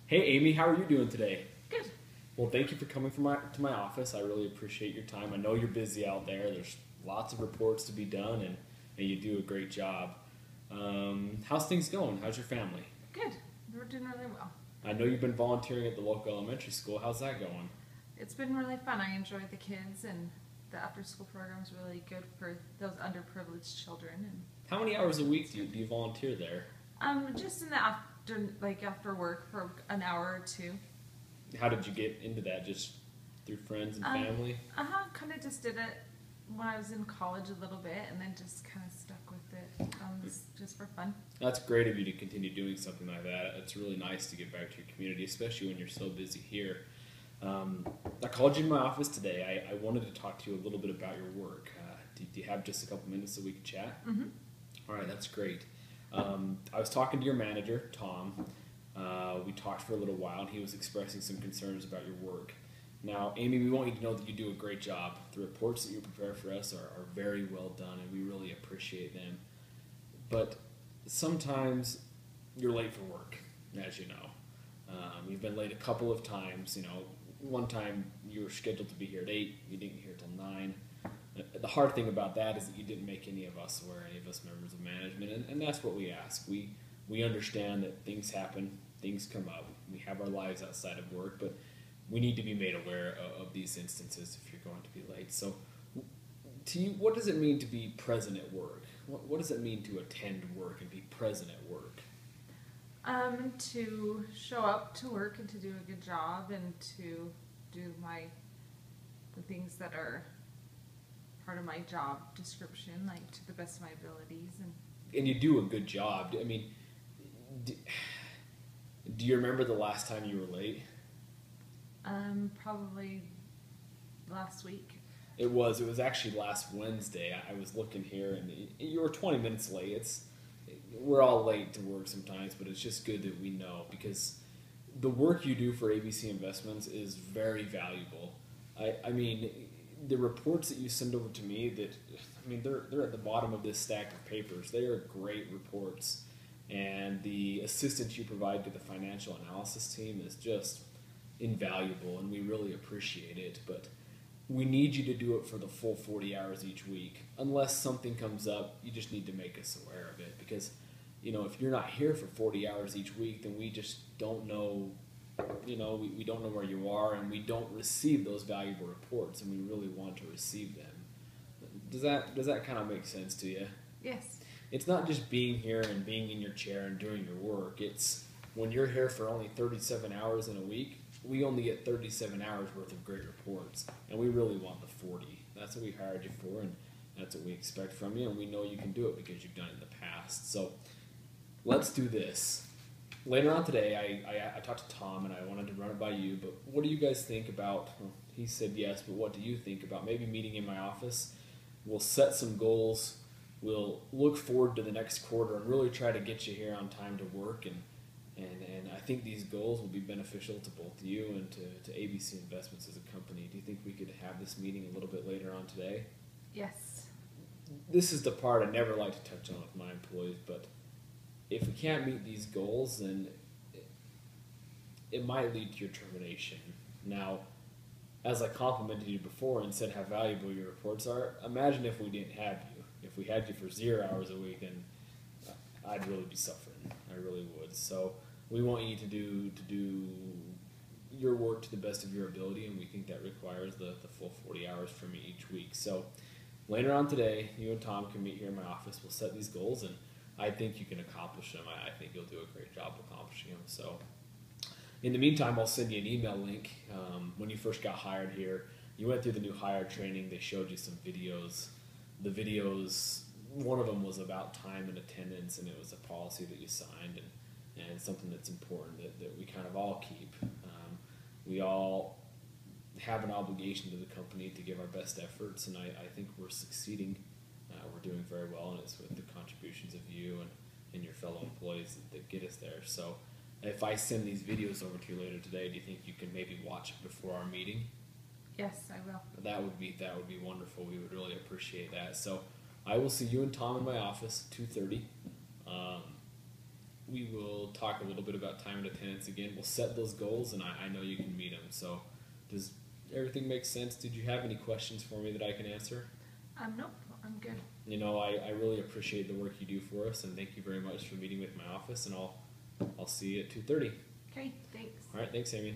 Hey Amy, how are you doing today? Good. Well, thank you for coming to my office. I really appreciate your time. I know you're busy out there. There's lots of reports to be done, and you do a great job. How's things going? How's your family? Good. We're doing really well. I know you've been volunteering at the local elementary school. How's that going? It's been really fun. I enjoy the kids, and the after-school program is really good for those underprivileged children. And How many hours a week do you volunteer there? just in the after work for an hour or two. How did you get into that? Just through friends and family? Kind of just did it when I was in college a little bit, and then just kind of stuck with it just for fun. That's great of you to continue doing something like that. It's really nice to get back to your community, especially when you're so busy here. I called you in my office today. I wanted to talk to you a little bit about your work. Do you have just a couple minutes so we can chat? Mm-hmm. All right, that's great. I was talking to your manager, Tom. We talked for a little while, and he was expressing some concerns about your work. Now, Amy, we want you to know that you do a great job. The reports that you prepare for us are very well done, and we really appreciate them. But sometimes you're late for work, as you know. You've been late a couple of times. One time you were scheduled to be here at 8, you didn't get here till 9. The hard thing about that is that you didn't make any of us aware, any of us members of management, and that's what we ask. We understand that things happen, things come up. We have our lives outside of work, but we need to be made aware of these instances if you're going to be late. So, to you, what does it mean to be present at work? What does it mean to attend work and be present at work? To show up to work and to do a good job and to do the things that are part of my job description, like to the best of my abilities. And you do a good job. I mean, do you remember the last time you were late? Probably last week. It was actually last Wednesday. I was looking here, and you were 20 minutes late. We're all late to work sometimes, but it's just good that we know, because the work you do for ABC Investments is very valuable. I mean, the reports that you send over to me, they're at the bottom of this stack of papers. They are great reports, and the assistance you provide to the financial analysis team is just invaluable, and we really appreciate it. But we need you to do it for the full 40 hours each week. Unless something comes up, you just need to make us aware of it, because if you're not here for 40 hours each week, then we just don't know. We don't know where you are, and we don't receive those valuable reports, and we really want to receive them. Does that kind of make sense to you? Yes. It's not just being here and being in your chair and doing your work. It's when you're here for only 37 hours in a week, we only get 37 hours worth of great reports, and we really want the 40. That's what we hired you for, and that's what we expect from you, and we know you can do it because you've done it in the past. So let's do this. Later on today, I talked to Tom, and I wanted to run it by you, but what do you guys think about, he said yes, but what do you think about maybe meeting in my office? We'll set some goals. We'll look forward to the next quarter and really try to get you here on time to work, and I think these goals will be beneficial to both you and to ABC Investments as a company. Do you think we could have this meeting a little bit later on today? Yes. This is the part I never like to touch on with my employees, but if we can't meet these goals, then it might lead to your termination. Now, as I complimented you before and said how valuable your reports are, imagine if we didn't have you. If we had you for 0 hours a week, then I'd really be suffering. I really would. So we want you to do your work to the best of your ability, and we think that requires the full 40 hours from you each week. So later on today, you and Tom can meet here in my office. We'll set these goals, and I think you can accomplish them. I think you'll do a great job accomplishing them. So in the meantime, I'll send you an email link. When you first got hired here, you went through the new hire training. They showed you some videos. The videos, one of them was about time and attendance, and it was a policy that you signed, and something that's important that we kind of all keep. We all have an obligation to the company to give our best efforts, and I think we're succeeding. We're doing very well, and it's with the contributions of you and your fellow employees that get us there. So if I send these videos over to you later today, do you think you can maybe watch it before our meeting? Yes, I will. That would be wonderful. We would really appreciate that. So I will see you and Tom in my office at 2:30. we will talk a little bit about time and attendance again. We'll set those goals, and I know you can meet them. So does everything make sense? Did you have any questions for me that I can answer? Nope, I'm good. You know, I really appreciate the work you do for us, and thank you very much for meeting with my office, and I'll see you at 2:30. Okay, thanks. All right, thanks, Amy.